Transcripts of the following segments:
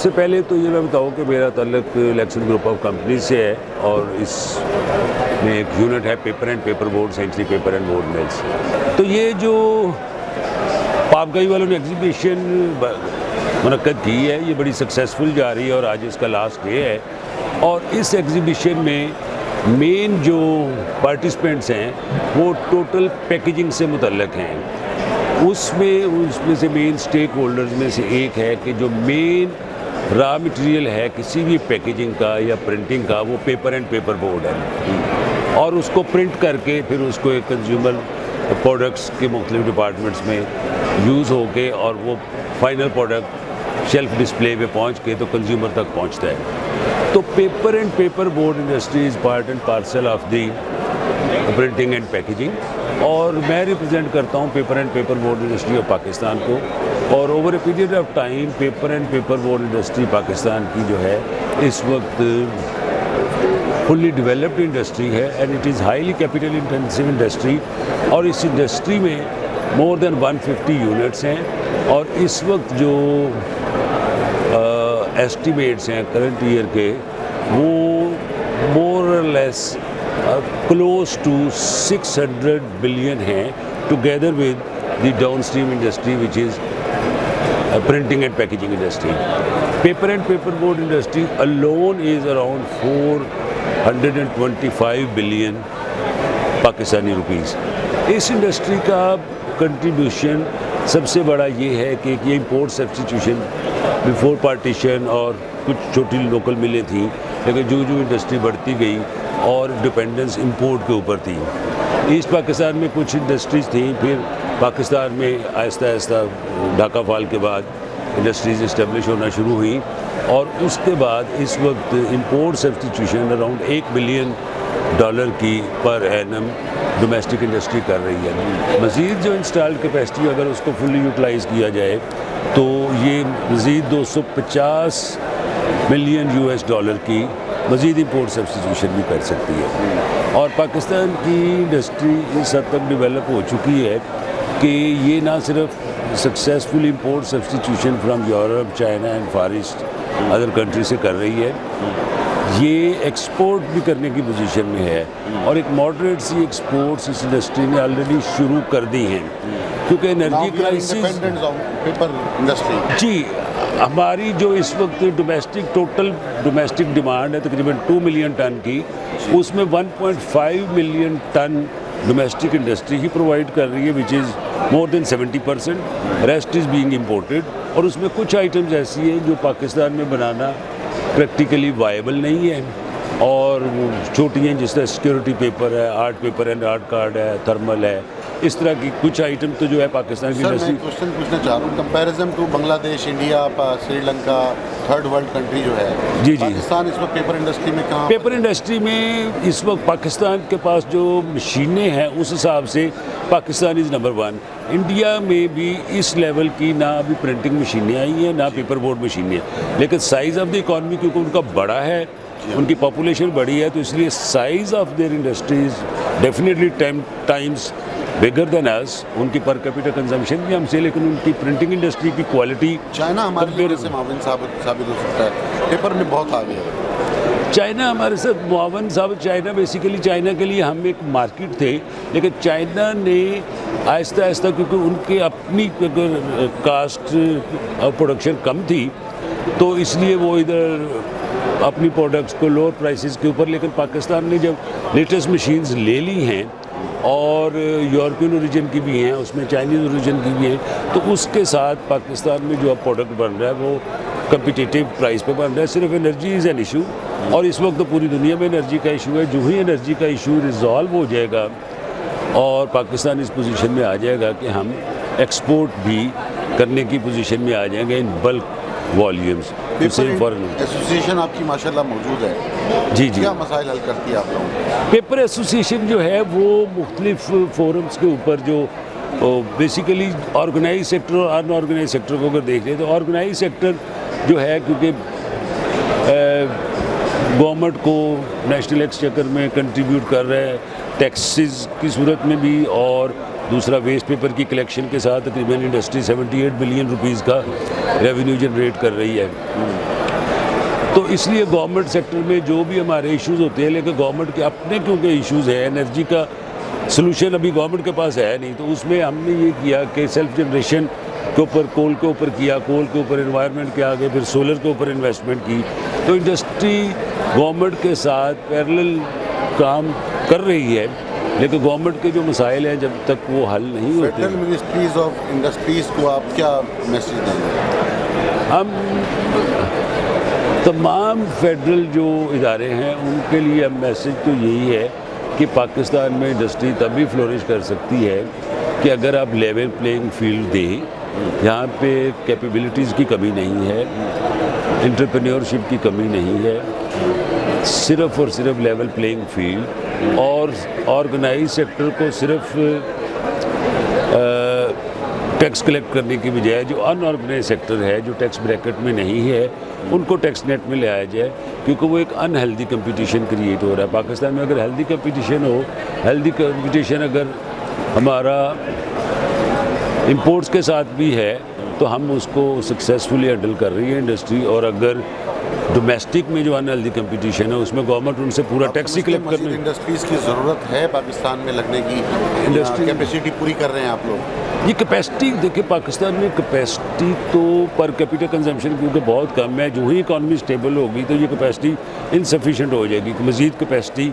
सबसे पहले तो ये मैं बताऊँ कि मेरा ताल्लुक इलेक्शन ग्रुप ऑफ कंपनी से है और इसमें एक यूनिट है paper and paper board, Century paper and board mills. तो ये जो पापगाई वालों ने एग्जीबिशन मुनक्कद की है, ये बड़ी सक्सेसफुल जा रही है और आज इसका लास्ट डे है। और इस एग्जीबिशन में मेन जो पार्टिसिपेंट्स हैं वो टोटल पैकेजिंग से मुतल्लिक हैं। उसमें से मेन स्टेक होल्डर्स में से एक है कि जो मेन रॉ मटेरियल है किसी भी पैकेजिंग का या प्रिंटिंग का, वो पेपर एंड पेपर बोर्ड है। और उसको प्रिंट करके फिर उसको एक कंज्यूमर प्रोडक्ट्स के मुख्तलिफ डिपार्टमेंट्स में यूज़ होके और वो फाइनल प्रोडक्ट शेल्फ डिस्प्ले पे पहुंच के तो कंज्यूमर तक पहुंचता है। तो paper and paper board industry is part and parcel of the printing and packaging, और मैं रिप्रेजेंट करता हूं paper and paper board industry of Pakistan को। और over a period of time paper and paper board industry Pakistan की जो है इस वक्त फुल्ली डेवलप्ड इंडस्ट्री है and it is highly capital intensive industry. और इस इंडस्ट्री में मोर देन 150 यूनिट्स हैं और इस वक्त जो एस्टिमेट्स हैं करंट ईयर के वो मोर और लेस क्लोज टू 600 बिलियन हैं, together with the down stream industry which is printing and packaging industry. Paper and paper board industry alone is around 425 billion Pakistani rupees. इस इंडस्ट्री का कंट्रीब्यूशन सबसे बड़ा ये है कि ये इंपोर्ट सब्स्टिट्यूशन बिफोर पार्टीशन और कुछ छोटी लोकल मिलें थी, लेकिन जो इंडस्ट्री बढ़ती गई और डिपेंडेंस इंपोर्ट के ऊपर थी। ईस्ट पाकिस्तान में कुछ इंडस्ट्रीज़ थी, फिर पाकिस्तान में आहिस्ता आहिस्ता ढाका फॉल के बाद इंडस्ट्रीज़ इस्टेब्लिश होना शुरू हुई और उसके बाद इस वक्त इंपोर्ट सब्स्टिट्यूशन अराउंड $1 बिलियन की पर एनम डोमेस्टिक इंडस्ट्री कर रही है। मज़ीद जो इंस्टॉल्ड कैपेसिटी अगर उसको फुली यूटिलाइज़ किया जाए तो ये मज़ीद $250 मिलियन की मज़ीद इंपोर्ट सब्स्टिट्यूशन भी कर सकती है। और पाकिस्तान की इंडस्ट्री इस हद तक डेवलप हो चुकी है कि ये ना सिर्फ successful import substitution from Europe, China and far east other country से कर रही है, ये एक्सपोर्ट भी करने की पोजीशन में है। और एक मॉडरेट सी एक्सपोर्ट्स इस इंडस्ट्री ने ऑलरेडी शुरू कर दी हैं क्योंकि एनर्जी क्राइसिस पेपर इंडस्ट्री जी हमारी जो इस वक्त टोटल डोमेस्टिक डिमांड है तकरीबन 2 मिलियन टन की, उसमें 1.5 मिलियन टन डोमेस्टिक इंडस्ट्री ही प्रोवाइड कर रही है which is more than 70%, rest is being imported. और उसमें कुछ आइटम्स ऐसी हैं जो पाकिस्तान में बनाना प्रैक्टिकली वायबल नहीं है और छोटी हैं, जिस तरह सिक्योरिटी पेपर है, art paper and art card है, थर्मल है, इस तरह की कुछ आइटम तो जो है पाकिस्तान की इंडस्ट्री। मैं क्वेश्चन पूछना चाह रहा हूँ, comparison to Bangladesh, India, Sri Lanka, third world country जो है, जी पाकिस्तान इस वक्त पेपर इंडस्ट्री में कहाँ? पेपर इंडस्ट्री में इस वक्त पाकिस्तान के पास जो मशीनें हैं उस हिसाब से पाकिस्तान इज़ नंबर 1। इंडिया में भी इस लेवल की ना अभी प्रिंटिंग मशीनें आई हैं ना पेपर बोर्ड मशीनें, लेकिन साइज़ ऑफ द इकॉनमी क्योंकि उनका बड़ा है, उनकी पॉपुलेशन बड़ी है, तो इसलिए size of their industries definitely 10 times bigger than us. उनकी पर कैपिटल कंजम्पशन भी हमसे, लेकिन उनकी प्रिंटिंग इंडस्ट्री की क्वालिटी चाइना हमारे लिए से मावन साबित हो सकता है, पेपर में बहुत आगे है। चाइना हमारे साथ मुआवन साबित, चाइना बेसिकली चाइना के लिए हम एक मार्केट थे, लेकिन चाइना ने आहिस्ता आहिस्ता क्योंकि उनके अपनी कास्ट ऑफ प्रोडक्शन कम थी तो इसलिए वो इधर अपनी प्रोडक्ट्स को लोअर प्राइसेस के ऊपर, लेकिन पाकिस्तान ने जब लेटेस्ट मशीन्स ले ली हैं और यूरोपियन ओरिजिन की भी हैं, उसमें चाइनीज़ ओरिजिन की भी हैं, तो उसके साथ पाकिस्तान में जो अब प्रोडक्ट बन रहा है वो कम्पिटिटिव प्राइस पे बन रहा है। सिर्फ एनर्जी इज़ एन इशू और इस वक्त तो पूरी दुनिया में एनर्जी का इशू है। जो ही एनर्जी का इशू रिजॉल्व हो जाएगा और पाकिस्तान इस पोजीशन में आ जाएगा कि हम एक्सपोर्ट भी करने की पोजीशन में आ जाएंगे इन बल्क वॉल्यूम्स। एसोसिएशन आपकी माशाल्लाह मौजूद है जी, क्या मसाइल हल करती है आप लोगों? पेपर एसोसिएशन जो है वो मुख्तलिफ फोरम्स के ऊपर जो बेसिकली ऑर्गेनाइज सेक्टर और अनऑर्गेनाइज सेक्टर को अगर देख लें तो ऑर्गेनाइज सेक्टर जो है क्योंकि गवर्नमेंट को नेशनल एक्सचेकर में कंट्रीब्यूट कर रहे हैं टैक्सेस की सूरत में भी और दूसरा वेस्ट पेपर की कलेक्शन के साथ तकरीबन इंडस्ट्री 78 बिलियन रुपीज़ का रेवेन्यू जनरेट कर रही है। तो इसलिए गवर्नमेंट सेक्टर में जो भी हमारे इश्यूज़ होते हैं, लेकिन गवर्नमेंट के अपने क्योंकि इश्यूज़ हैं, एनर्जी का सलूशन अभी गवर्नमेंट के पास है नहीं, तो उसमें हमने ये किया कि सेल्फ जनरेशन के ऊपर, कोल के ऊपर किया, कोल के ऊपर एनवायरनमेंट के आगे, फिर सोलर के ऊपर इन्वेस्टमेंट की। तो इंडस्ट्री गवर्नमेंट के साथ पैरेलल काम कर रही है, लेकिन गवर्नमेंट के जो मसाइल हैं जब तक वो हल नहीं होते। फेडरल मिनिस्ट्रीज ऑफ इंडस्ट्रीज़ को आप क्या मैसेज देंगे? हम तमाम फेडरल जो इदारे हैं उनके लिए अब मैसेज तो यही है कि पाकिस्तान में इंडस्ट्री तभी फ्लोरिश कर सकती है कि अगर आप लेवल प्लेइंग फील्ड दें। यहाँ पे कैपेबिलिटीज़ की कमी नहीं है, एंटरप्रेन्योरशिप की कमी नहीं है, सिर्फ़ और सिर्फ लेवल प्लेइंग फील्ड, और ऑर्गेनाइज सेक्टर को सिर्फ टैक्स कलेक्ट करने की बजाय जो अनऑर्गेनाइज सेक्टर है, जो टैक्स ब्रैकेट में नहीं है, उनको टैक्स नेट में ले आया जाए, क्योंकि वो एक अनहेल्दी कंपटीशन क्रिएट हो रहा है। पाकिस्तान में अगर हेल्दी कंपटीशन हो, हेल्दी कंपटीशन अगर हमारा इंपोर्ट्स के साथ भी है, तो हम उसको सक्सेसफुली हैंडल कर रही है इंडस्ट्री। और अगर डोमेस्टिक में जो अनहेल्दी कंपटीशन है उसमें गवर्नमेंट उनसे पूरा टैक्स ही कलेक्ट करने। इंडस्ट्रीज़ की ज़रूरत है पाकिस्तान में लगने की, इंडस्ट्री कैपेसिटी पूरी कर रहे हैं आप लोग? ये कैपेसिटी देखिए, पाकिस्तान में कैपेसिटी तो पर कैपिटल कंजम्पशन क्योंकि बहुत कम है, जो ही इकॉनमी स्टेबल होगी तो ये कैपेसिटी इनसफिशेंट हो जाएगी। मज़ीद कैपेसिटी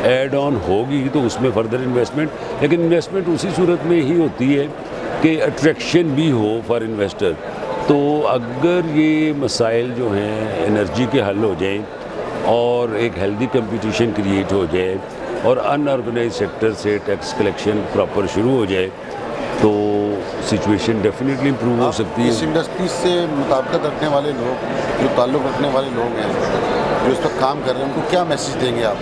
ऐड ऑन होगी तो उसमें फर्दर इन्वेस्टमेंट, लेकिन इन्वेस्टमेंट उसी सूरत में ही होती है कि अट्रैक्शन भी हो फॉर इन्वेस्टर। तो अगर ये मसाइल जो हैं एनर्जी के हल हो जाएं और एक हेल्दी कंपटीशन क्रिएट हो जाए और अनऑर्गेनाइज सेक्टर से टैक्स कलेक्शन प्रॉपर शुरू हो जाए, तो सिचुएशन डेफिनेटली इम्प्रूव हो सकती है। इस इंडस्ट्री से मुताबिकत रखने वाले लोग, जो ताल्लुक़ रखने वाले लोग हैं, जो इस पर काम कर रहे हैं, उनको क्या मैसेज देंगे आप?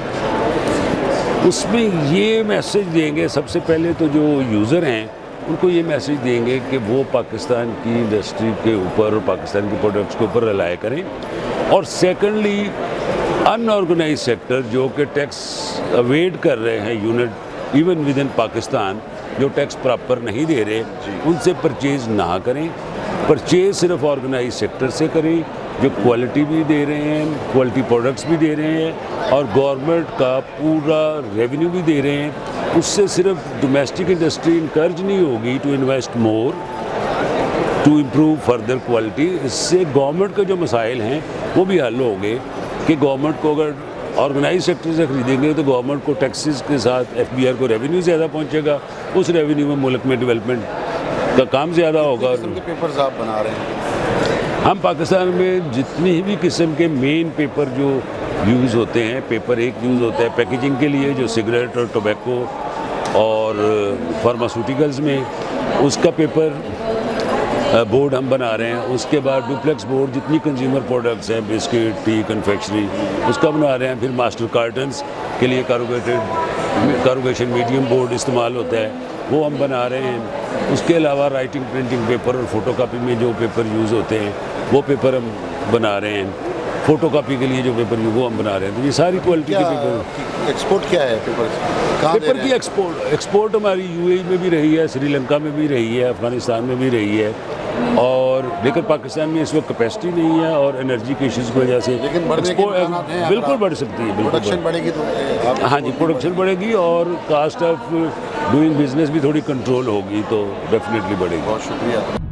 उसमें ये मैसेज देंगे, सबसे पहले तो जो यूज़र हैं उनको ये मैसेज देंगे कि वो पाकिस्तान की इंडस्ट्री के ऊपर और पाकिस्तान के प्रोडक्ट्स के ऊपर रिलाय करें। और सेकेंडली अनऑर्गेनाइज सेक्टर जो कि टैक्स अवेड कर रहे हैं, unit even with in Pakistan जो टैक्स प्रॉपर नहीं दे रहे, उनसे परचेज़ ना करें। परचेज़ सिर्फ ऑर्गेनाइज सेक्टर से करें जो क्वालिटी भी दे रहे हैं, क्वालिटी प्रोडक्ट्स भी दे रहे हैं और गवर्नमेंट का पूरा रेवेन्यू भी दे रहे हैं। उससे सिर्फ डोमेस्टिक इंडस्ट्री इनकरेज नहीं होगी to invest more to improve further quality. इससे गवर्नमेंट के जो मसाइल हैं वो भी हल होंगे कि गवर्नमेंट को अगर ऑर्गेनाइज सेक्टर से ख़रीदेंगे तो गवर्नमेंट को टैक्सेस के साथ FBR को रेवेन्यू ज़्यादा पहुंचेगा, उस रेवेन्यू में मुल्क में डेवलपमेंट का काम ज़्यादा होगा। पेपर्स आप बना रहे हैं? हम पाकिस्तान में जितनी भी किस्म के मेन पेपर जो यूज़ होते हैं, पेपर एक यूज़ होता है पैकेजिंग के लिए जो सिगरेट और टोबैको और फार्मास्यूटिकल्स में, उसका पेपर बोर्ड हम बना रहे हैं। उसके बाद डुप्लेक्स बोर्ड जितनी कंज्यूमर प्रोडक्ट्स हैं, बिस्किट, टी, कन्फेक्शनरी, उसका बना रहे हैं। फिर मास्टर कार्टन्स के लिए कारोगेशन मीडियम बोर्ड इस्तेमाल होता है, वो हम बना रहे हैं। उसके अलावा राइटिंग, प्रिंटिंग पेपर और फोटोकॉपी में जो पेपर यूज़ होते हैं वो पेपर हम बना रहे हैं। फोटोकॉपी के लिए जो पेपर वो हम बना रहे हैं। तो ये सारी क्वालिटी के पेपर। एक्सपोर्ट क्या है पेपर की एक्सपोर्ट हमारी UAE में भी रही है, श्रीलंका में भी रही है, अफगानिस्तान में भी रही है, और लेकिन पाकिस्तान में इस वक्त कैपेसिटी नहीं है और एनर्जी के इश्यूज़ की वजह से एक्सपोर्ट बिल्कुल बढ़ सकती है। प्रोडक्शन बढ़ेगी तो हाँ जी, प्रोडक्शन बढ़ेगी और कास्ट ऑफ डूइंग बिजनेस भी थोड़ी कंट्रोल होगी तो डेफिनेटली बढ़ेगी। बहुत शुक्रिया।